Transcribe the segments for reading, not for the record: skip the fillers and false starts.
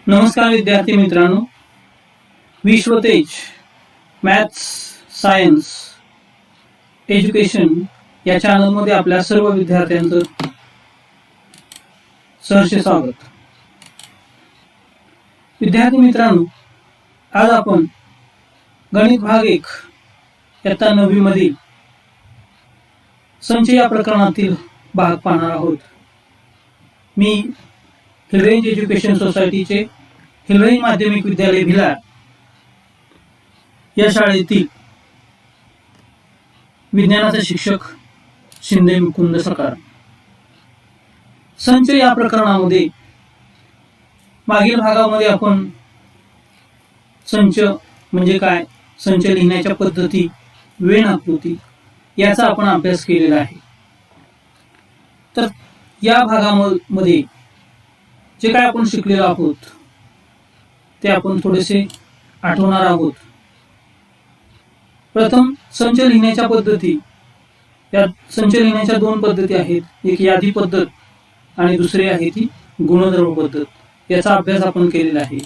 नमस्कार विद्यार्थी मित्रांनो, विश्वतेज मॅथ्स सायन्स एज्युकेशन या चॅनलमध्ये आपल्या सर्व विद्यार्थ्यांचं सहर्ष स्वागत. विद्यार्थी मित्रांनो, आज आपण गणित भाग 1 इयत्ता 9वी मधील संच या प्रकरणातील भाग पाहणार आहोत. मी हिलरेंज एज्युकेशन सोसायटीचे हिलरेंज माध्यमिक विद्यालय भिलार या शाळेतील विज्ञानाचे शिक्षक शिंदे मुकुंद सकार. संच या प्रकरणामध्ये मागील भागामध्ये आपण संच म्हणजे काय, संच लिहिण्याच्या पद्धती, वेण आकृती याचा आपण अभ्यास केलेला आहे. तर या भागामध्ये जे काय आपण शिकलेलो आहोत ते आपण थोडेसे आठवणार आहोत. प्रथम संच लिहिण्याच्या पद्धती. या संच लिहिण्याच्या दोन पद्धती आहेत, एक यादी पद्धत आणि दुसरी आहे ती गुणधर्म पद्धत. याचा अभ्यास आपण केलेला आहे.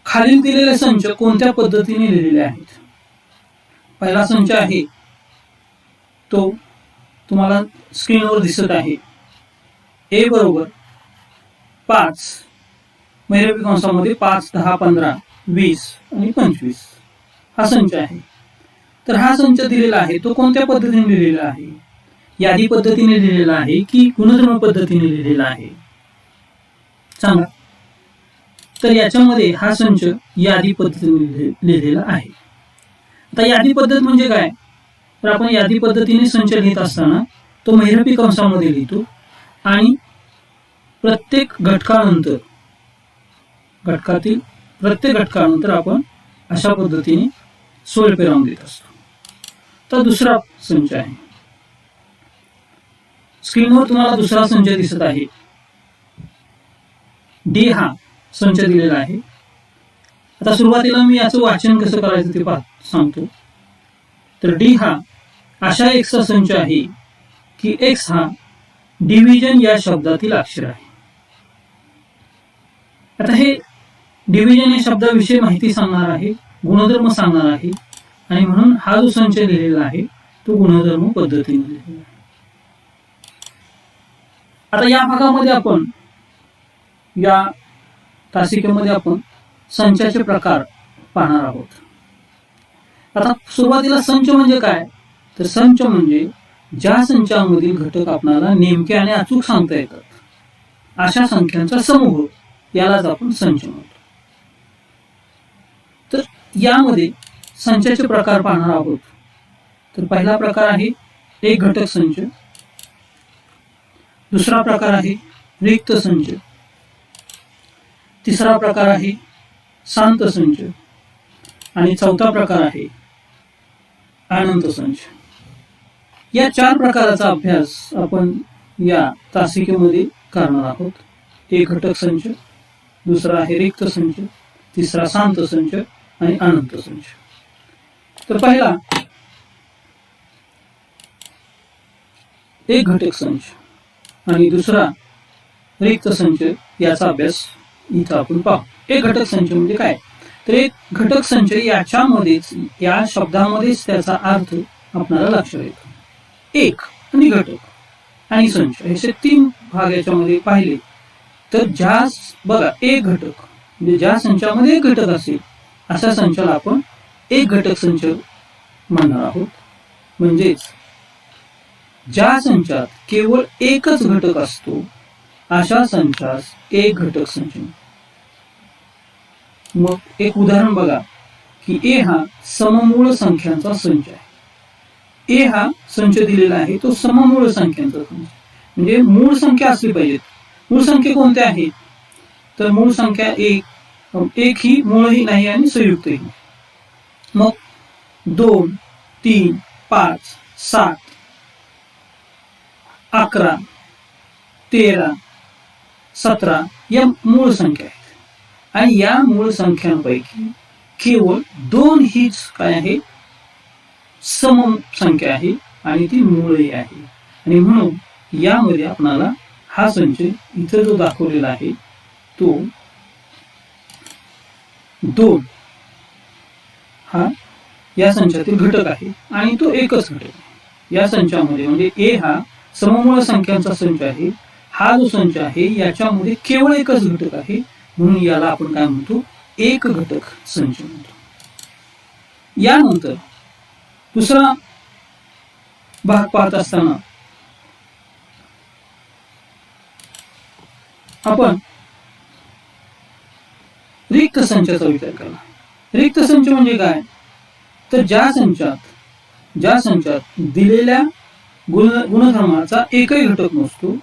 खालील दिलेले संच कोणत्या पद्धतीने लिहिलेले आहेत. पहिला संच आहे तो तुम्हाला स्क्रीनवर दिसत आहे. ए बरोबर 5 महिरपी कंसामध्ये 5, 10, 15, 20 आणि 25 हा संच आहे. तर हा संच दिलेला आहे तो कोणत्या पद्धतीने लिहिलेला आहे, यादी पद्धतीने लिहिलेला आहे की गुणधर्म पद्धतीने लिहिलेला आहे सांगा. तर याच्यामध्ये हा संच यादी पद्धतीने लिहिलेला आहे. आता यादी पद्धत म्हणजे काय, तर आपण यादी पद्धतीने संच लिहित असताना तो महिरपी कंसामध्ये लिहितो आणि प्रत्येक घटकानंतर घटकातील प्रत्येक घटकानंतर आपण अशा पद्धतीने स्वल्पे राहून देत असतो. तर दुसरा संच आहे. स्क्रीनवर तुम्हाला दुसरा संच दिसत आहे. डी हा संच दिलेला आहे. आता सुरुवातीला मी याचं वाचन कसं करायचं ते सांगतो. तर डी हा अशा एक्सचा संच आहे की एक्स हा डिव्हिजन या शब्दातील अक्षर आहे. आता हे डिव्हिजन या शब्दाविषयी माहिती सांगणार आहे, गुणधर्म सांगणार आहे आणि म्हणून हा जो संच लिहिलेला आहे तो गुणधर्म पद्धतीने लिहिलेला आहे. आता या भागामध्ये आपण या तासिकेमध्ये आपण संचाचे प्रकार पाहणार आहोत. आता सुरुवातीला संच म्हणजे काय, तर संच म्हणजे ज्या संचामधील घटक आपल्याला नेमके आणि अचूक सांगता येतात अशा संख्यांचा समूह, यालाच आपण संच म्हणतो. तर यामध्ये संचाचे प्रकार पाहणार आहोत. तर पहिला प्रकार आहे एक घटक संच, दुसरा प्रकार आहे रिक्त संच, तिसरा प्रकार आहे शांत संच आणि चौथा प्रकार आहे अनंत संच. या 4 प्रकाराचा अभ्यास आपण या तासिकेमध्ये करणार आहोत. एक घटक संच, दुसरा आहे रिक्त संच, तिसरा शांत संच आणि अनंत संच. तर पहिला एक घटक संच आणि दुसरा रिक्त संच याचा अभ्यास इथं आपण पाहू. एक घटक संच म्हणजे काय, तर एक घटक संच याच्यामध्येच, या शब्दामध्येच त्याचा अर्थ आपल्याला लक्षात येतो. एक आणि घटक आणि संच असे 3 भाग याच्यामध्ये पाहिले तर ज्या बघा एक घटक म्हणजे ज्या संचामध्ये एक घटक असेल अशा संचाला आपण एक घटक संच म्हणणार आहोत. म्हणजेच ज्या संचात केवळ एकच घटक असतो अशा संचास एक घटक संच. मग एक उदाहरण बघा की ए हा सममूळ संख्यांचा संच आहे. ए हा संच दिलेला आहे तो सममूळ संख्यांचा संच, म्हणजे मूळ संख्या असली पाहिजेत. मूळ संख्या कोणत्या आहेत, तर मूळ संख्या एक ही मूळही नाही आणि संयुक्तही. मग 2, 3, 5, 7, 11, 13, 17 या मूळ संख्या आहेत आणि या मूळ संख्यांपैकी केवळ 2 हीच काय आहे, सम संख्या आहे आणि ती मूळही आहे. आणि म्हणून यामध्ये आपल्याला हा संच इथं जो दाखवलेला आहे तो 2 हा या संचातील घटक आहे आणि तो एकच घटक आहे या संचामध्ये. म्हणजे ए हा सममूळ संख्यांचा संच आहे. हा जो संच आहे याच्यामध्ये केवळ एकच घटक आहे, म्हणून याला आपण काय म्हणतो, एक घटक संच म्हणतो. यानंतर दुसरा भाग पाहत असताना आपण रिक्त संचाचा विचार केला. रिक्त संच म्हणजे काय, तर ज्या संचात दिलेल्या गुणधर्माचा एकही घटक नसतो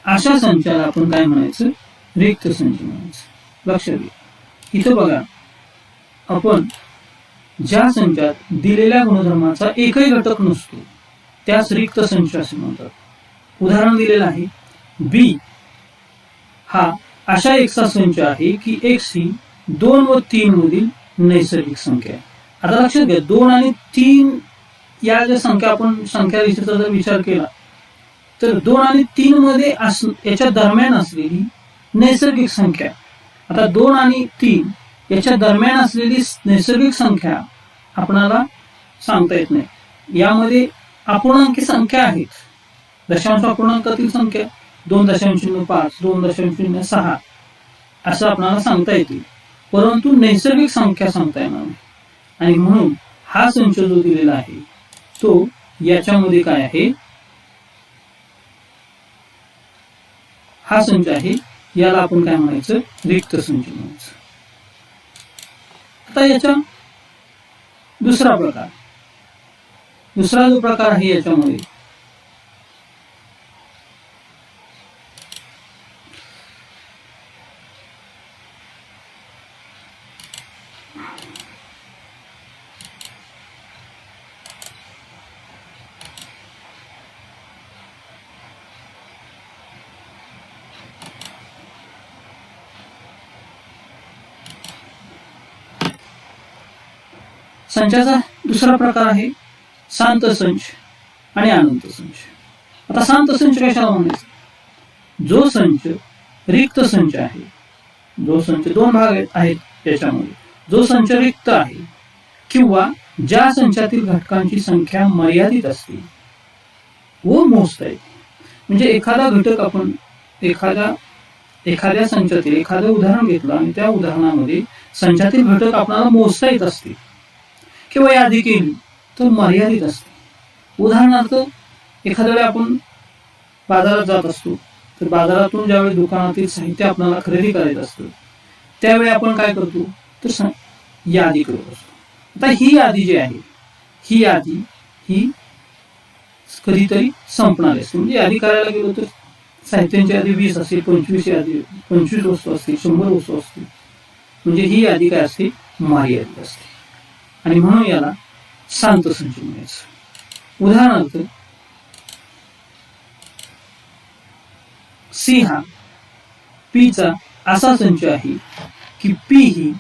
अशा संचाला आपण काय म्हणायचं, रिक्त संच म्हणायचं. लक्षात घ्या, इथं बघा, आपण ज्या संचात दिलेल्या गुणधर्माचा एकही घटक नसतो त्यास रिक्त संच असे म्हणतात. उदाहरण दिलेलं आहे, बी हा अशा एक्सचा संच आहे की एक्स ही 2 व 3 मधील नैसर्गिक संख्या आहे. आता लक्षात घ्या, 2 आणि 3 या ज्या संख्या, आपण संख्या रेषेचा जर विचार केला तर 2 आणि 3 मध्ये याच्या दरम्यान असलेली नैसर्गिक संख्या. आता 2 आणि 3 याच्या दरम्यान असलेली नैसर्गिक संख्या आपणाला सांगता येत नाही. यामध्ये अपूर्णांकी संख्या आहेत, दशांश अपूर्णांकातील संख्या 2.05, 2.06 असं आपल्याला सांगता येतील, परंतु नैसर्गिक संख्या सांगता येणार नाही. आणि म्हणून हा संच जो दिलेला आहे तो याच्यामध्ये काय आहे, हा संच आहे, याला आपण काय म्हणायचं, रिक्त संच म्हणायचं. आता याचा दुसरा जो प्रकार आहे याच्यामध्ये संचाचा दुसरा प्रकार आहे शांत संच आणि अनंत संच. आता शांत संच कशाला म्हणायचं, जो संच रिक्त संच आहे, जो संच 2 भाग आहेत त्याच्यामध्ये, जो संच रिक्त आहे किंवा ज्या संचातील घटकांची संख्या मर्यादित असते व मोजता येते. म्हणजे एखादा घटक आपण एखाद्या संचातील एखादं उदाहरण घेतलं आणि त्या उदाहरणामध्ये संचातील घटक आपल्याला मोजता येत असते किंवा यादी केली तर मर्यादित असते. उदाहरणार्थ, एखाद्या वेळी आपण बाजारात जात असतो, तर बाजारातून ज्यावेळी दुकानातील साहित्य आपल्याला खरेदी करायचं असतं त्यावेळी आपण काय करतो, तर यादी करत असतो. आता ही यादी जी आहे, ही यादी ही कधीतरी संपणार असते. म्हणजे यादी करायला गेलो तर साहित्यांची यादी 20 असेल, 25 वस्तू असतील, 100 वस्तू असतील, म्हणजे ही यादी काय असते, मर्यादित असते. आणि म्हणून याला शांत संच म्हणायचं. उदाहरणार्थ, सी हा पी चा असा संच आहे की पी ही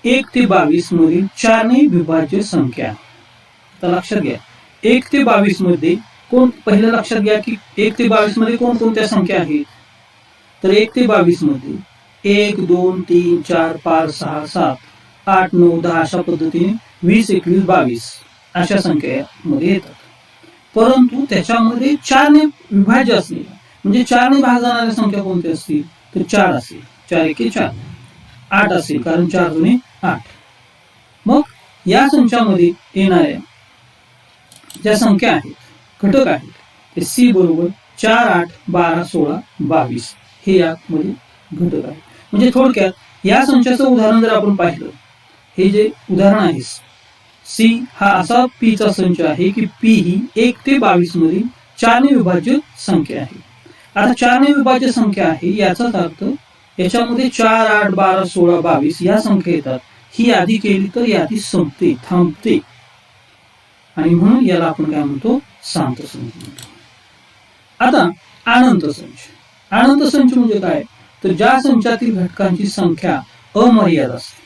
1 ते 22 मधील 4 ने विभाज्य संख्या. आता लक्षात घ्या, 1 ते 22 मध्ये पहिलं लक्षात घ्या की 1 ते 22 मध्ये कोणकोणत्या संख्या आहेत, तर 1 ते 22 मध्ये 1, 2, 3, 4, 5, 6, 7, 8, 9, 10 अशा पद्धतीने 20, 21, 22 अशा संख्येमध्ये येतात. परंतु त्याच्यामध्ये 4 ने विभाज्य असलेल्या, म्हणजे 4 ने भाग जाणाऱ्या संख्या कोणत्या असतील, तर 4 असेल, 4 एके 4, 8 असेल, कारण 4 दुणे 8. मग या संचामध्ये येणाऱ्या ज्या संख्या आहेत, घटक आहेत, ते सी बरोबर 4, 8, 12, 16, 22 हे यामध्ये घटक आहेत. म्हणजे थोडक्यात या संचाचं उदाहरण जर आपण पाहिलं, हे जे उदाहरण आहे, सी हा असा पी चा संच आहे की पी ही 1 ते 22 मधील 4 ने विभाज्य संख्या आहे. आता 4 ने विभाज्य संख्या आहे याचाच अर्थ याच्यामध्ये 4, 8, 12, 16, 22 या संख्या येतात. ही यादी केली तर यादी संपते, थांबते, आणि म्हणून याला आपण काय म्हणतो, शांत संच म्हणतो. आता अनंत संच. अनंत संच म्हणजे काय, तर ज्या संचातील घटकांची संख्या अमर्याद असते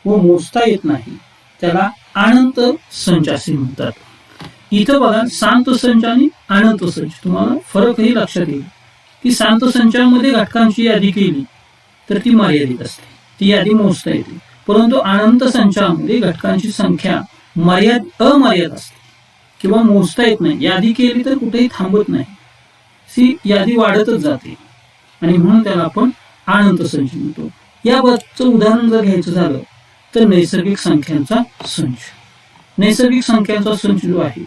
व मोजता येत नाही त्याला अनंत संच असे म्हणतात. इथं बघा, शांत संच आणि अनंत संच, तुम्हाला फरकही लक्षात येईल. की शांत संचामध्ये घटकांची यादी केली तर ती मर्यादित असते, ती यादी मोजता येते. परंतु अनंत संचामध्ये घटकांची संख्या अमर्याद असते किंवा मोजता येत नाही. यादी केली तर कुठेही थांबत नाही, ती यादी वाढतच जाते आणि म्हणून त्याला आपण अनंत संच म्हणतो. याबाबतचं उदाहरण जर घ्यायचं झालं तर नैसर्गिक संख्यांचा संच. नैसर्गिक संख्यांचा संच जो आहे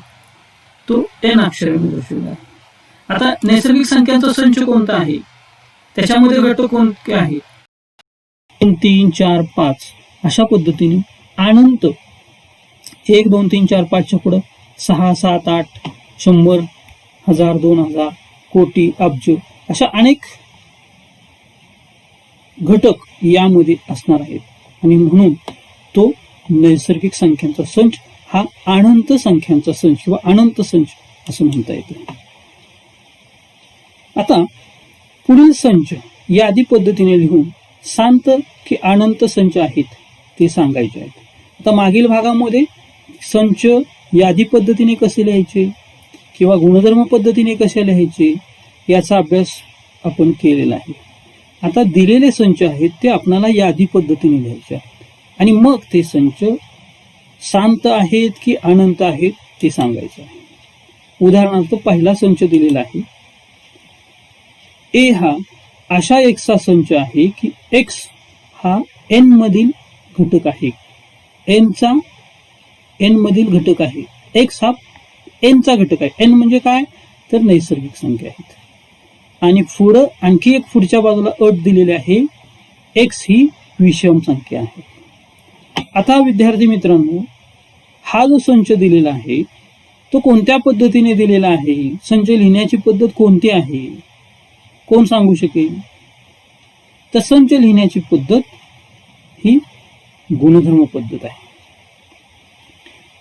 तो n अक्षराने दर्शवला आहे. आता नैसर्गिक संख्यांचा संच कोणता आहे, त्याच्यामध्ये घटक कोणते आहेत? 2 3 4 5 अशा पद्धतीने अनंत 1 2 3 4 5 च्या पुढे 6 7 8 100 1000 2000 कोटी अब्ज अशा अनेक घटक यामध्ये असणार आहेत आणि म्हणून तो नैसर्गिक संख्यांचा संच हा अनंत संख्यांचा संच किंवा अनंत संच असं म्हणता येतं. आता पुढील संच यादी पद्धतीने लिहून शांत की अनंत संच आहेत ते सांगायचे आहेत. आता मागील भागामध्ये संच यादी पद्धतीने कसे लिहायचे किंवा गुणधर्म पद्धतीने कसे लिहायचे याचा अभ्यास आपण केलेला आहे. आता दिलेले संच आहेत ते आपल्याला यादी पद्धतीने लिहायचे आहेत आणि मग ते संच शांत आहेत की अनंत आहेत ते सांगायचं आहे. उदाहरणार्थ पहिला संच दिलेला आहे. ए हा अशा एक्सचा संच आहे की एक्स हा एन मधील घटक आहे. एनचा एन मधील घटक आहे. एक्स हा एनचा घटक आहे. एन म्हणजे काय तर नैसर्गिक संख्या आहेत. आणि पुढं आणखी एक पुढच्या बाजूला अट दिलेली आहे, एक्स ही विषम संख्या आहे. आता विद्यार्थी मित्रांनो, हा जो संच दिलेला आहे तो कोणत्या पद्धतीने दिलेला आहे, संच लिहिण्याची पद्धत कोणती आहे, कोण सांगू शकेल? तर संच लिहिण्याची पद्धत ही गुणधर्म पद्धत आहे.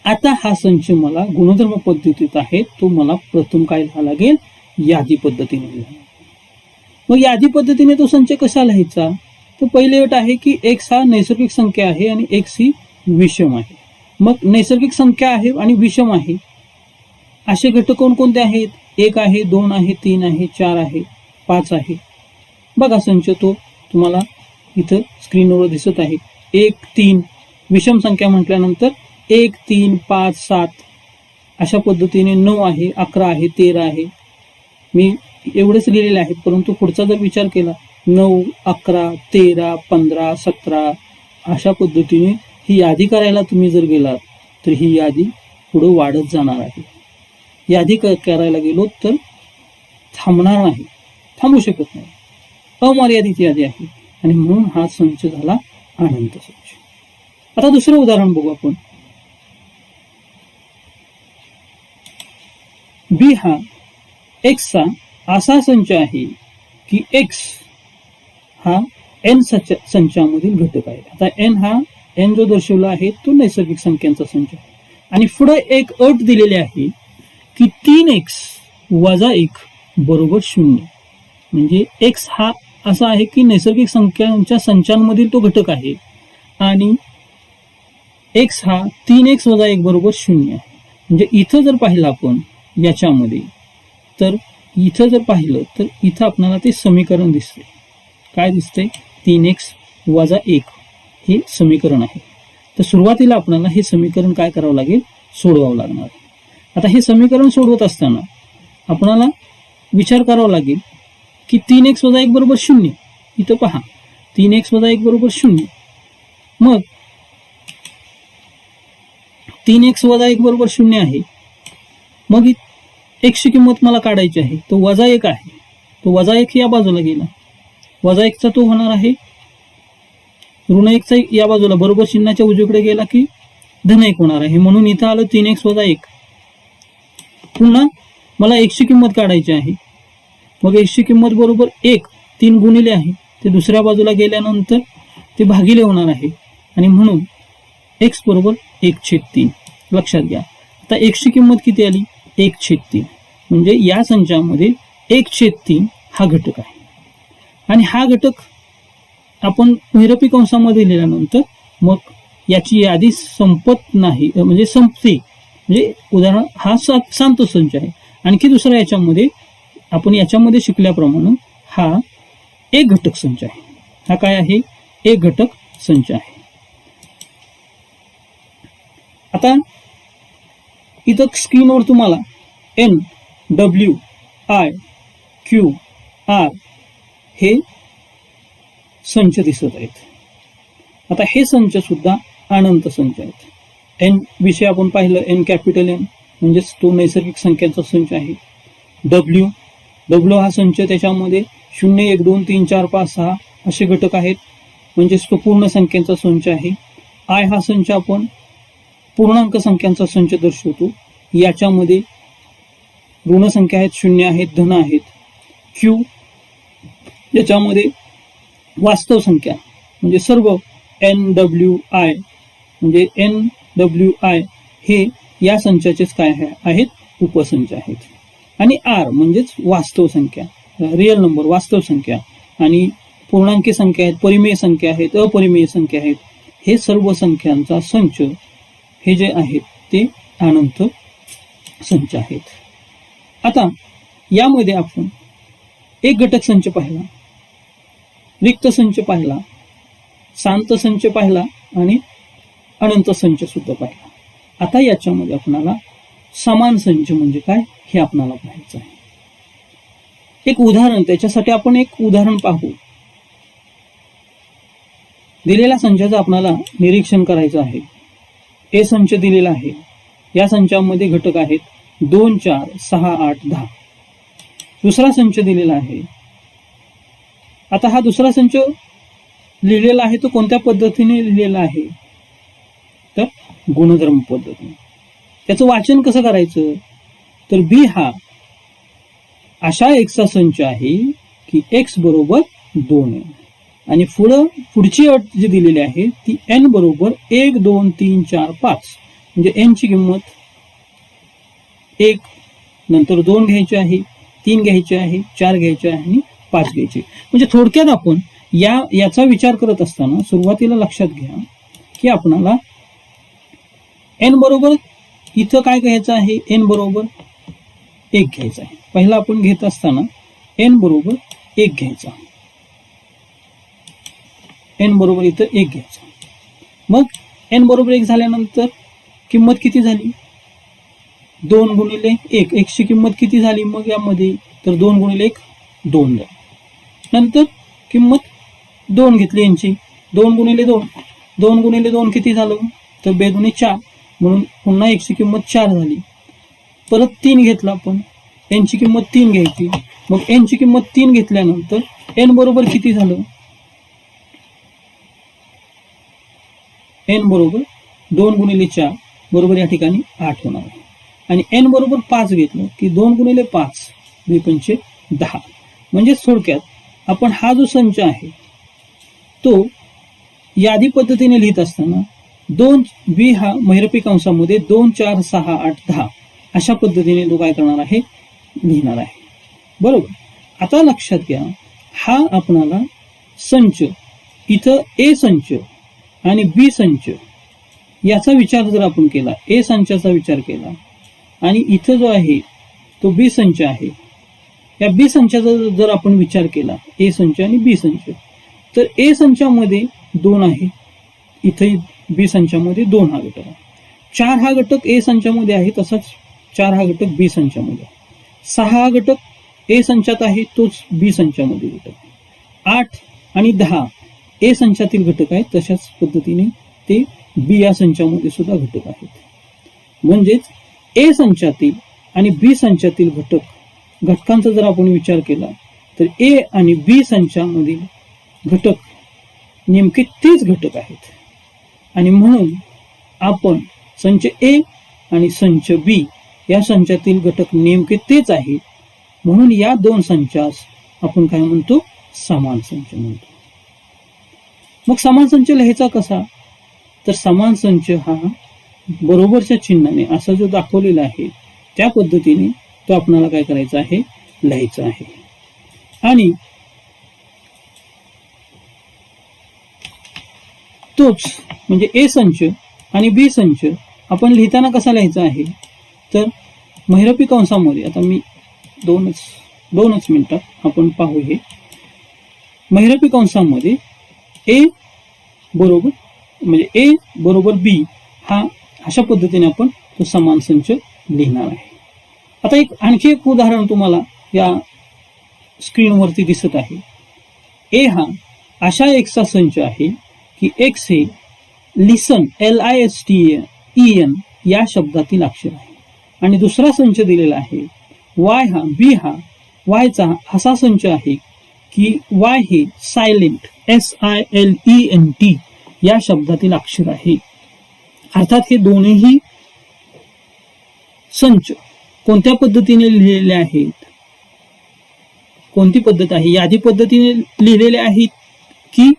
आता हा संच मला गुणधर्म पद्धतीत आहे, तो मला प्रथम काय लिहावा लागेल, यादी पद्धतीने लिहावा. मग यादी पद्धतीने तो संच कसा लिहायचा? तर पहिली अट आहे की एक्स हा नैसर्गिक संख्या आहे आणि एक्स ही विषम आहे. मग नैसर्गिक संख्या आहे आणि विषम आहे असे घटक कोणकोणते आहेत? 1 आहे, 2 आहे, 3 आहे, 4 आहे, 5 आहे. बघा संच तो तुम्हाला इथं स्क्रीनवर दिसत आहे. 1 3 विषम संख्या म्हटल्यानंतर 1 3 5 7 अशा पद्धतीने 9 आहे, 11 आहे, 13 आहे. मी एवढेच लिहिलेले आहेत, परंतु पुढचा जर विचार केला 9 11 13 15 17 अशा पद्धतीने ही यादी करायला तुम्ही जर गेलात तर ही यादी पुढे वाढत जाणार आहे. यादी करायला गेलो तर थांबणार नाही, थांबू शकत नाही. अमर्यादित यादी आहे आणि म्हणून हा संच झाला अनंत संच. आता दुसरं उदाहरण बघू आपण. बी हा एक्सचा असा संच आहे की एक्स हा एन संचामधील घटक आहे. आता एन हा एन जो दर्शवला आहे तो नैसर्गिक संख्यांचा संच आहे आणि पुढे एक अट दिलेली आहे की 3x वजा 1 बरोबर 0. म्हणजे एक्स हा असा आहे की नैसर्गिक संख्यांच्या संचांमधील तो घटक आहे आणि एक्स हा 3x वजा 1 बरोबर 0 आहे. म्हणजे इथं जर पाहिलं आपण याच्यामध्ये तर इथं जर पाहिलं तर इथं आपल्याला ते समीकरण दिसते. काय दिसतंय? 3x वजा 1 हे समीकरण आहे. तर सुरुवातीला आपल्याला हे समीकरण काय करावं लागेल? सोडवावं लागणार आहे. आता हे समीकरण सोडवत असताना आपल्याला विचार करावा लागेल की 3x वजा 1 बरोबर 0. इथं पहा 3x वजा 1 बरोबर 0. मग 3x वजा 1 बरोबर 0 आहे. मग x ची किंमत मला काढायची आहे, तो वजा 1 आहे. तो वजा 1 या बाजूला गेला, वजा 1 चा तो होणार आहे ऋण 1 चा या बाजूला बरोबर चिन्हाच्या उजवीकडे गेला की धन 1 होणार आहे. म्हणून इथं आलं 3x वजा 1. पुन्हा मला x ची किंमत काढायची आहे. मग x ची किंमत बरोबर 1 3 गुणिले आहे, ते दुसऱ्या बाजूला गेल्यानंतर ते भागिले होणार आहे आणि म्हणून x बरोबर 1/3. लक्षात घ्या. आता x ची किंमत किती आली? 1/3. म्हणजे या संचामध्ये 1/3 हा घटक आहे आणि हा घटक आपण महिरपी कंसामध्ये लिहिल्यानंतर मग याची यादी संपत नाही, म्हणजे संपते. म्हणजे उदाहरण हा शांत संच आहे. आणखी दुसरा याच्यामध्ये आपण याच्यामध्ये शिकल्याप्रमाणे हा एक घटक संच आहे. हा काय आहे? एक घटक संच आहे. आता इथं स्क्रीनवर तुम्हाला N, W, I, Q, R हे संच दिसत आहेत. आता हे संच सुद्धा अनंत संच आहेत. एन विषय आपण पाहिलं, एन कॅपिटल एन म्हणजेच तो नैसर्गिक संख्यांचा संच आहे. डब्ल्यू हा संच, त्याच्यामध्ये 0, 1, 2, 3, 4, 5, 6 असे घटक आहेत, म्हणजेच तो पूर्ण संख्यांचा संच आहे. आय हा संच आपण पूर्णांक संख्यांचा संच दर्शवतो. याच्यामध्ये ऋण संख्या आहेत, शून्य आहेत, धन आहेत. क्यू याच्यामध्ये वास्तव संख्या म्हणजे सर्व एन, डब्ल्यू, आय म्हणजे एन, डब्ल्यू, आय हे या संचाचेच काय आहेत? उपसंच आहेत. आणि आर म्हणजेच वास्तव संख्या, रिअल नंबर, वास्तव संख्या. आणि पूर्णांकी संख्या आहेत, परिमेय संख्या आहेत, अपरिमेय संख्या आहेत. हे सर्व संख्यांचा संच हे जे आहेत ते अनंत संच आहेत. आता यामध्ये आपण एक घटक संच पाहिला, रिक्त संच पाहिला, शांत संच पाहिला आणि अनंत संच सुद्धा पाहिला. आता याच्यामध्ये आपणाला समान संच म्हणजे काय हे आपणाला पाहायचं आहे. एक उदाहरण, त्याच्यासाठी आपण एक उदाहरण पाहू. दिलेल्या संचाचं आपणाला निरीक्षण करायचं आहे. ए संच दिलेला आहे. या संचामध्ये घटक आहेत 2, 4, 6, 8, 10. दुसरा संच दिलेला आहे. आता हा दुसरा संच लिहिलेला आहे तो कोणत्या पद्धतीने लिहिलेला आहे? तर गुणधर्म पद्धतीने. त्याचं वाचन कसं करायचं? तर बी हा अशा एक्सचा संच आहे की एक्स बरोबर 2 आहे. आणि पुढची अट जी दिलेली आहे ती एन बरोबर 1, 2, 3, 4, 5 म्हणजे एन ची किंमत 1, नंतर 2 घ्यायची आहे, 3 घ्यायची आहे, 4 घ्यायची आहे आणि 5 घ्यायची. म्हणजे थोडक्यात आपण याचा विचार करत असताना सुरुवातीला लक्षात घ्या की आपणाला एन बरोबर इथं काय घ्यायचं आहे? एन बरोबर 1 घ्यायचं आहे. पहिला आपण घेत असताना एन बरोबर 1 घ्यायचा. एन बरोबर इथं 1 घ्यायचा. मग एन बरोबर 1 झाल्यानंतर किंमत किती झाली? 2 गुणिले 1. एक्सची किंमत किती झाली मग यामध्ये? तर 2 गुणिले 1 2 झाली. नंतर किंमत 2 घेतली यांची. 2 गुणिले 2. 2 गुणिले 2 किती झालं? तर 2 दुणे 4 म्हणून पुन्हा एक्सची किंमत 4 झाली. परत 3 घेतला आपण. एनची किंमत 3 घ्यायची. मग एनची किंमत 3 घेतल्यानंतर एन बरोबर किती झालं? एन बरोबर 2 गुणिले 4 बरोबर या ठिकाणी 8 होणार आहे. आणि एन बरोबर 5 घेतलं की 2 गुणिले 5 2×5 10. म्हणजे थोडक्यात आपण हा जो संच आहे तो यादी पद्धतीने लिहित असताना 2 बी हा महिरपी कंसामध्ये 2, 4, 6, 8, 10 अशा पद्धतीने तो काय करणार आहे? लिहिणार आहे. बरोबर. आता लक्षात घ्या, हा आपणाला संच इथं ए संच आणि बी संच याचा विचार जर आपण केला, ए संचाचा विचार केला आणि इथं जो आहे तो बी संच आहे, या बी संचाचा जर आपण विचार केला, ए संच आणि बी संच, तर ए संचामध्ये 2 आहे, इथे बी संचामध्ये 2 हा घटक आहे. 4 हा घटक ए संचामध्ये आहे, तसाच 4 हा घटक बी संचामध्ये आहे. 6 हा घटक ए संचात आहे, तोच बी संचामध्ये घटक आहे. 8 आणि 10 ए संचातील घटक आहेत, तशाच पद्धतीने ते बी या संचामध्ये सुद्धा घटक आहेत. म्हणजेच ए संचातील आणि बी संचातील घटकांचा जर आपण विचार केला तर ए आणि बी संचामधील घटक नेमके तेच घटक आहेत. आणि म्हणून आपण संच ए आणि संच बी या संचातील घटक नेमके तेच आहेत. म्हणून या 2 संचास आपण काय म्हणतो? समान संच म्हणतो. मग समान संच लिहायचा कसा? तर समान संच हा बरोबरच्या चिन्हाने असा जो दाखवलेला आहे त्या पद्धतीने तो आपल्याला काय करायचा आहे? लिहायचा आहे. आणि तोच म्हणजे ए संच आणि बी संच आपण लिहिताना कसा लिहायचा आहे? तर महिरपी कंसामध्ये आता मी दोनच मिनिटात आपण पाहू हे. महिरपी कंसामध्ये ए बरोबर म्हणजे ए बरोबर बी हा अशा पद्धतीने आपण तो समान संच लिहिणार आहे. आता आणखी एक उदाहरण तुम्हाला या स्क्रीनवरती दिसत आहे. ए हा अशा एक्सचा संच आहे की एक्स हे लिसन LISTEN या शब्दातील अक्षर आहे. आणि दुसरा संच दिलेला आहे बी हा वायचा असा संच आहे की वाय हे सायलेंट SILENT या शब्दातील अक्षर आहे. अर्थात हे दोन्ही संच कोणत्या पद्धतीने लिहिलेले आहेत? कोणती पद्धत आहे? यादी पद्धतीने लिहिलेले आहेत की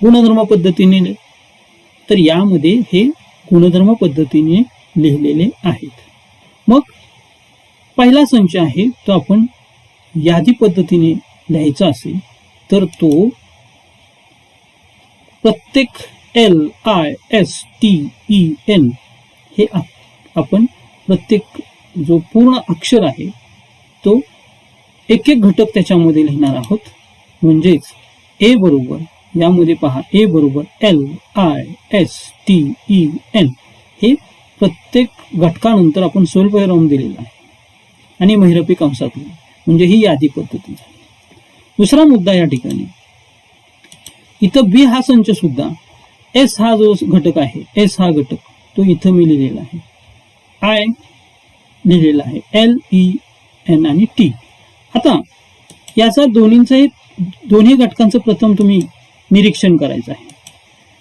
गुणधर्म पद्धतीने? तर यामध्ये हे गुणधर्म पद्धतीने लिहिलेले आहेत. मग पहिला संच आहे तो आपण यादी पद्धतीने लिहायचा असेल तर तो प्रत्येक LISTEN हे आपण प्रत्येक जो पूर्ण अक्षर आहे तो एक एक घटक त्याच्यामध्ये लिहिणार आहोत. म्हणजेच ए बरोबर यामध्ये पहा ए बरोबर LISTEN हे प्रत्येक घटकानंतर आपण स्वल्पविराम दिलेला आहे आणि महिरपी कंसात म्हणजे ही यादी पद्धती झाली. दुसरा मुद्दा या ठिकाणी इथं बी हा संच सुद्धा एस हा जो घटक आहे एस हा घटक तो इथं मी लिहिलेला आहे. आय लिहिलेला आहे LEN आणि T. आता याचा दोन्ही घटकांचं प्रथम तुम्ही निरीक्षण करायचं आहे.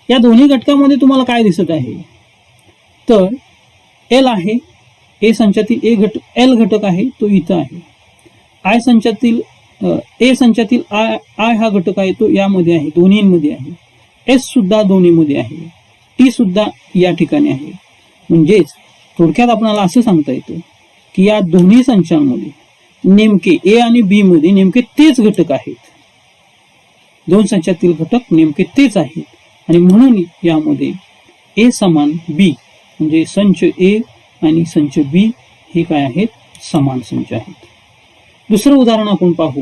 या दोन्ही घटकामध्ये तुम्हाला काय दिसत आहे? तर एल आहे ए संचातील एल घटक आहे तो इथं आहे. आय संचातील ए संचातील आय हा घटक आहे तो यामध्ये आहे, दोन्हीमध्ये आहे. एस सुद्धा दोन्हीमध्ये आहे. टी सुद्धा या ठिकाणी आहे. म्हणजेच थोडक्यात आपल्याला असं सांगता येतं की या दोन्ही संचांमध्ये नेमके ए आणि बी मध्ये नेमके तेच घटक आहेत. दोन संचातील घटक नेमके तेच आहेत आणि म्हणून यामध्ये ए समान बी म्हणजे संच ए आणि संच बी हे काय आहेत? समान संच आहेत. दुसरं उदाहरण आपण पाहू.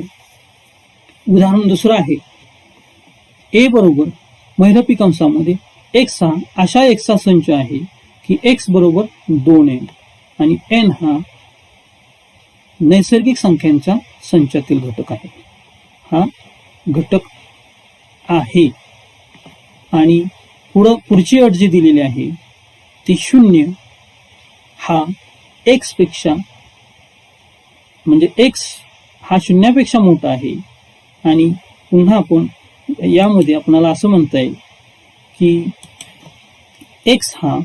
उदाहरण दुसरं आहे ए बरोबर महिरपी कंसामध्ये एक्स हा अशा एक्सचा संच आहे की एक्स बरोबर 2n आणि n हा नैसर्गिक संख्यांच्या संचातील घटक आहे. हा घटक आहे आणि पुढची अट जी दिलेली आहे ती 0 हा एक्स पेक्षा म्हणजे एक्स हा 0पेक्षा मोठा आहे. आणि पुन्हा आपण यामध्ये आपल्याला असं म्हणता येईल की एक्स हा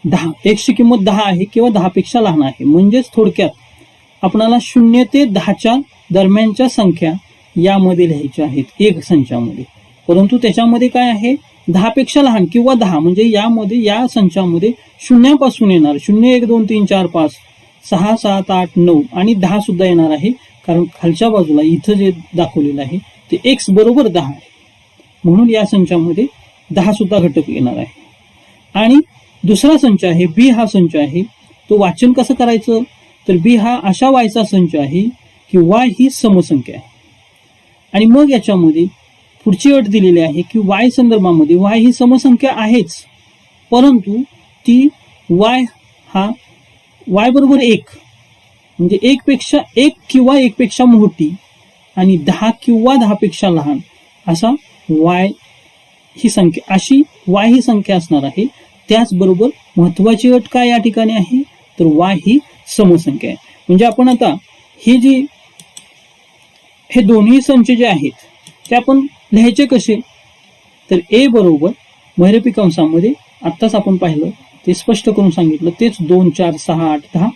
10 एक्सची किंमत 10 आहे किंवा 10 पेक्षा लहान आहे. म्हणजेच थोडक्यात आपल्याला 0 ते 10च्या दरम्यानच्या संख्या यामध्ये लिहायच्या आहेत एक संचामध्ये. परंतु त्याच्यामध्ये काय आहे? 10 पेक्षा लहान किंवा 10 म्हणजे यामध्ये या संचामध्ये 0 पासून येणार 0 1 2 3 4 5 6 7 8 9 आणि 10 सुद्धा येणार आहे. कारण खालच्या बाजूला इथं जे दाखवलेलं आहे ते एक्स बरोबर 10 आहे म्हणून या संचामध्ये 10 सुद्धा घटक येणार आहे. आणि दुसरा संच आहे बी हा संच आहे तो वाचन कसं करायचं? तर बी हा अशा वायचा संच आहे की वाय ही समसंख्या आहे. आणि मग याच्यामध्ये पुढची अट दिलेली आहे की वाय संदर्भामध्ये वाय ही समसंख्या आहेच परंतु ती वाय बरोबर 1 म्हणजे 1 किंवा 1 पेक्षा मोठी आणि 10 किंवा 10 पेक्षा लहान असा वाय ही संख्या अशी वाय ही संख्या असणार आहे. त्याचबरोबर महत्वाची अट काय या ठिकाणी आहे? तर वाय ही समसंख्या आहे. म्हणजे आपण आता हे दोन्ही संच जे आहेत ते आपण लिहायचे कसे? तर ए बरोबर महिरपी कंसामध्ये आत्ताच आपण पाहिलं ते स्पष्ट करून सांगितलं तेच 2 4 6 8 10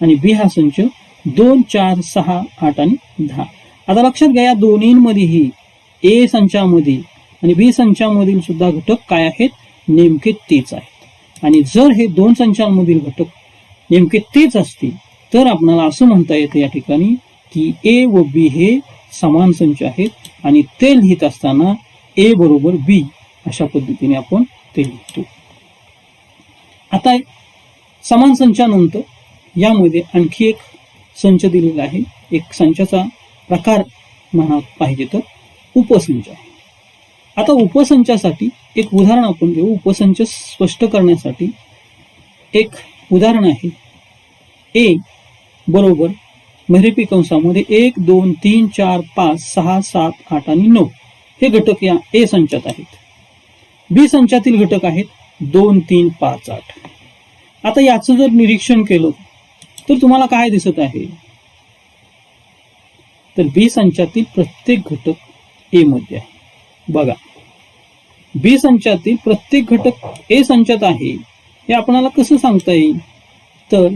आणि बी हा संच 2 4 6 8 आणि 10. आता लक्षात घ्या या दोन्हींमध्येही ए संचामध्ये आणि बी संचामधील सुद्धा घटक काय आहेत? नेमके तेच आहेत. आणि जर हे दोन संचांमधील घटक नेमके तेच असतील तर आपल्याला असं म्हणता येतं या ठिकाणी की ए व बी हे समान संच आहेत आणि ते लिहित असताना ए बरोबर बी अशा पद्धतीने आपण ते लिहितो. आता समान संचानंतर यामध्ये आणखी एक संच दिलेला आहे. एक संचाचा प्रकार म्हणा पाहिजे तर उपसंच आहे. आता उपसंचासाठी एक उदाहरण आपण घेऊ. उपसंच स्पष्ट करण्यासाठी एक उदाहरण आहे. ए बरोबर महिरपी कंसामध्ये 1 2 3 4 5 6 7 8 आणि 9 हे घटक या ए संचात आहेत. बी संचातील घटक आहेत 2 3 5 8. आता याचं जर निरीक्षण केलं तर तुम्हाला काय दिसत आहे, तर बी संचातील प्रत्येक घटक ए मध्ये आहे. बघा, बी संचातील प्रत्येक घटक ए संचात आहे हे आपल्याला कसं सांगता येईल, तर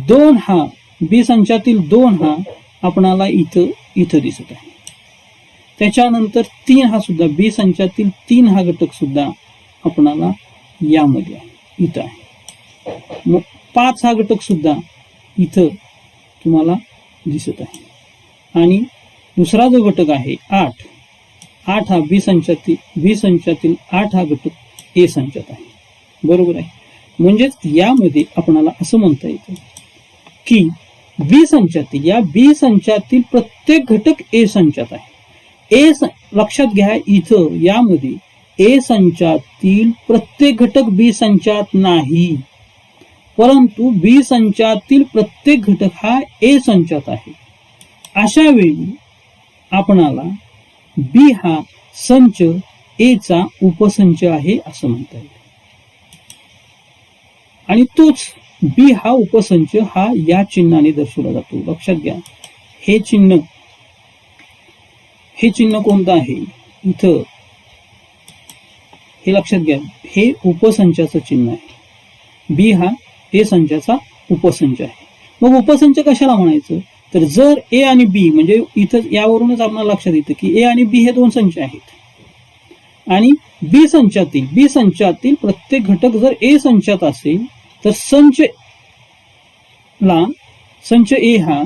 2 हा बी संचातील 2 हा आपणाला इथं दिसत आहे. त्याच्यानंतर 3 हा सुद्धा बी संचातील 3 हा घटक सुद्धा आपणाला यामध्ये आहे, इथं आहे. मग 5 हा घटक सुद्धा इथं तुम्हाला दिसत आहे. आणि दुसरा जो घटक आहे 8 हा बी संचातील 8 हा घटक ए संचात आहे. बरोबर आहे. म्हणजेच यामध्ये आपणाला असं म्हणता येतं की बी संचातील प्रत्येक घटक ए संचात आहे. लक्षात घ्या, इथं यामध्ये ए संचातील प्रत्येक घटक बी संचात नाही, परंतु बी संचातील प्रत्येक घटक हा ए संचात आहे. अशा वेळी आपणाला बी हा संच ए चा उपसंच आहे असं म्हणता येईल. आणि तोच बी हा उपसंच हा या चिन्हाने दर्शवला जातो. लक्षात घ्या, हे चिन्ह कोणतं आहे इथं, हे लक्षात घ्या, हे उपसंचाचं चिन्ह आहे. बी हा ए संचाचा उपसंच आहे. मग उपसंच कशाला म्हणायचं, तर जर ए आणि बी, म्हणजे इथं यावरूनच आपल्याला लक्षात येतं की ए आणि बी हे 2 संच आहेत आणि बी संचातील प्रत्येक घटक जर ए संचात असेल तर संच ए हा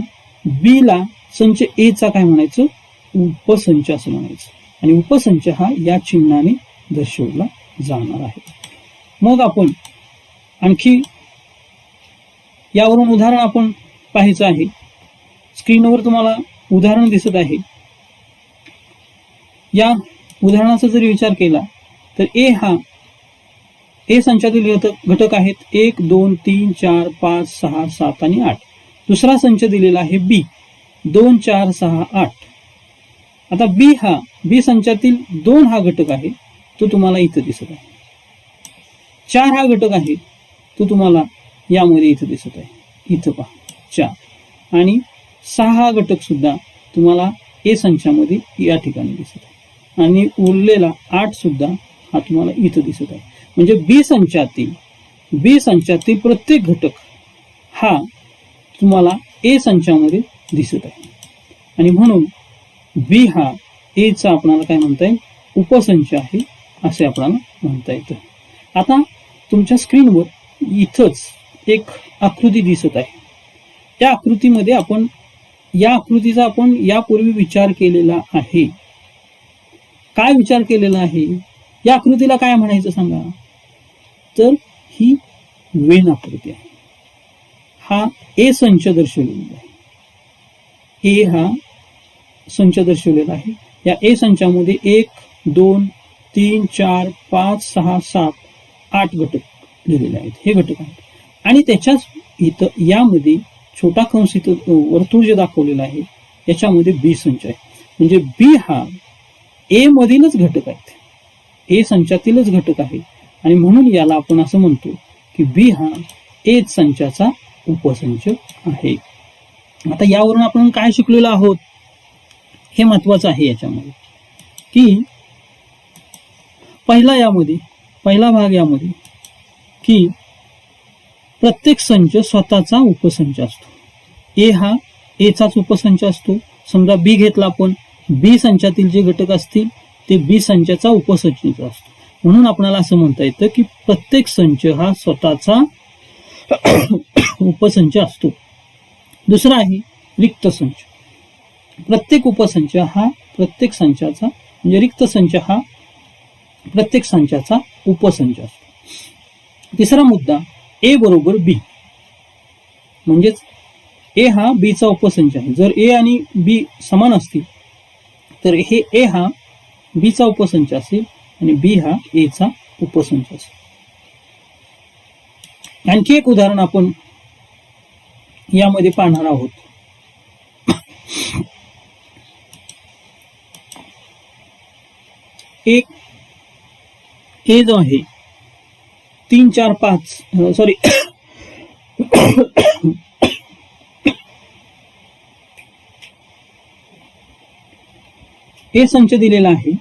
बी ला संच ए चा काय म्हणायचं, उपसंच असं म्हणायचं. आणि उपसंच हा या चिन्हाने दर्शवला जाणार आहे. मग आपण आणखी यावरून उदाहरण आपण पाहायचं आहे. स्क्रीनवर तुम्हाला उदाहरण दिसत आहे. या उदाहरणाचा जरी विचार केला तर ए संचातील घटक आहेत 1 2 3 4 5 6 7 आणि 8. दुसरा संच दिलेला आहे बी 2 4 6 8. आता बी संचातील 2 हा घटक आहे, तो तुम्हाला इथं दिसत आहे. 4 हा घटक आहे, तो तुम्हाला यामध्ये इथं दिसत आहे. इथं पहा 4. आणि 6 हा घटक सुद्धा तुम्हाला ए संचामध्ये या ठिकाणी दिसत आहे. आणि उरलेला 8 सुद्धा हा तुम्हाला इथं दिसत आहे. म्हणजे बी संचातील प्रत्येक घटक हा तुम्हाला ए संचामध्ये दिसत आहे. आणि म्हणून बी हा ए चा आपल्याला काय म्हणता येईल, उपसंच आहे असे आपल्याला म्हणता येतं. आता तुमच्या स्क्रीनवर इथंच एक आकृती दिसत आहे. त्या आकृतीमध्ये या आकृतीचा आपण यापूर्वी विचार केलेला आहे. काय विचार केलेला आहे, या आकृतीला काय म्हणायचं सांगा, तर ही वेन आकृती आहे. हा ए संच दर्शवलेला आहे. ए हा संच दर्शवलेला आहे. या ए संचामध्ये 1 2 3 4 5 6 7 8 घटक दिलेले आहेत. हे घटक आहेत. आणि त्याच्याच इथं यामध्ये छोटा कंस इथं वर्तुळ जे दाखवलेलं आहे याच्यामध्ये बी संच आहे. म्हणजे बी हा ए मधीलच घटक आहेत, ए संचातीलच घटक आहे. आणि म्हणून याला आपण असं म्हणतो की बी हा ए संचाचा उपसंच आहे. आता यावरून आपण काय शिकलेलो आहोत हे महत्वाचं आहे याच्यामध्ये, की पहिला भाग यामध्ये की प्रत्येक संच स्वतःचा उपसंच असतो. ए हा ए चाच उपसंच असतो. समजा बी घेतला आपण, बी संचातील जे घटक असतील ते बी संचाचा उपसंच असतो. म्हणून आपल्याला असं म्हणता येतं की प्रत्येक संच हा स्वतःचा उपसंच असतो. दुसरा आहे रिक्त संच. प्रत्येक उपसंच हा प्रत्येक संचाचा, म्हणजे रिक्त संच हा प्रत्येक संचाचा उपसंच असतो. तिसरा मुद्दा ए बरोबर बी, म्हणजेच ए हा बी चा उपसंच आहे. जर ए आणि बी समान असतील तर हे ए हा बी चा उपसंच असेल आणि बी हा ए चा उपसंच असेल। आणखी एक उदाहरण आपण यामध्ये पाहणार आहोत। एक ए जो आहे 3 4 5 सॉरी ए संच दिलेला आहे।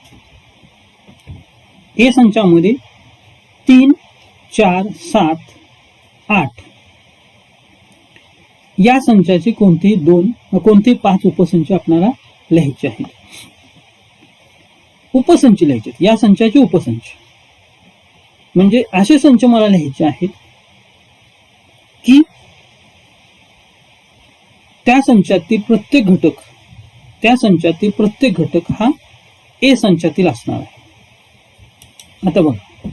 ए संचामध्ये 3 4 7 8 या संचाचे कोणते 5 उपसंच आपल्याला लिहायचे आहेत। उपसंच लिहायचे या संचाचे उपसंच म्हणजे असे संच मला लिहायचे आहेत की त्या संचातील प्रत्येक घटक हा ए संचातील असणार आहे। आता बघा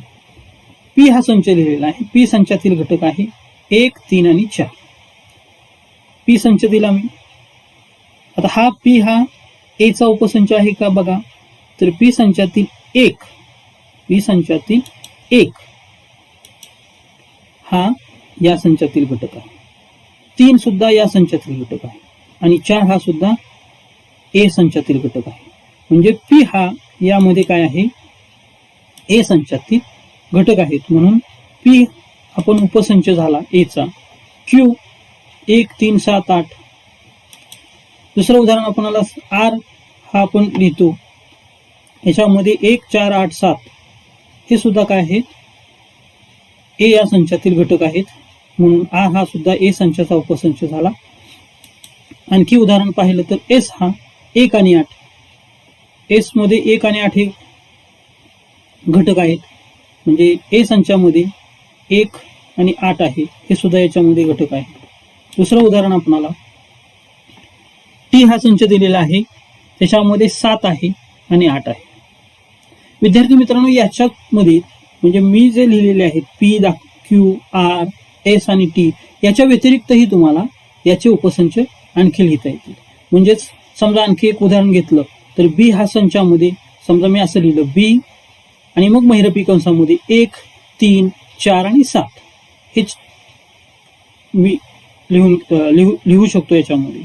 पी हा संच लिहिलेला आहे। पी संचातील घटक आहे 1 3 आणि 4। पी संच दिला मी। आता हा पी हा ए चा उपसंच आहे का बघा, तर पी संचातील 1 हा या संचातील घटक आहे, 3 सुद्धा या संचातील घटक आहे आणि 4 हा सुद्धा ए संचातील घटक आहे। म्हणजे पी हा यामध्ये काय आहे, ए संचातील घटक आहेत। म्हणून पी आपण उपसंच झाला ए चा। क्यू 1 3 7 8। दुसरं उदाहरण आपल्याला आर हा आपण लिहितो, याच्यामध्ये 1 4 8 7 हे सुद्धा काय आहेत, ए या संचातील घटक आहेत। म्हणून आर हा सुद्धा ए संचाचा उपसंच झाला। आणखी उदाहरण पाहिलं तर एस हा 1 आणि 8। एस मध्ये 1 आणि 8 हे घटक आहेत, म्हणजे ए संचामध्ये 1 आणि 8 आहे, हे सुद्धा याच्यामध्ये घटक आहेत। दुसरं उदाहरण आपल्याला टी हा संच दिलेला आहे, त्याच्यामध्ये 7 आहे आणि 8 आहे। विद्यार्थी मित्रांनो, याच्यामध्ये म्हणजे मी जे लिहिलेले आहेत पी क्यू आर एस आणि टी याच्या व्यतिरिक्तही तुम्हाला याचे उपसंच आणखी लिहिता येतील। म्हणजेच समजा आणखी एक उदाहरण घेतलं तर बी हा संचामध्ये समजा मी असं लिहिलं बी आणि मग महिरपी कंसामध्ये 1 3 4 आणि 7 हेच मी लिहू शकतो याच्यामध्ये।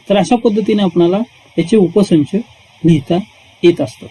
तर अशा पद्धतीने आपल्याला याचे उपसंच लिहिता येत असतात।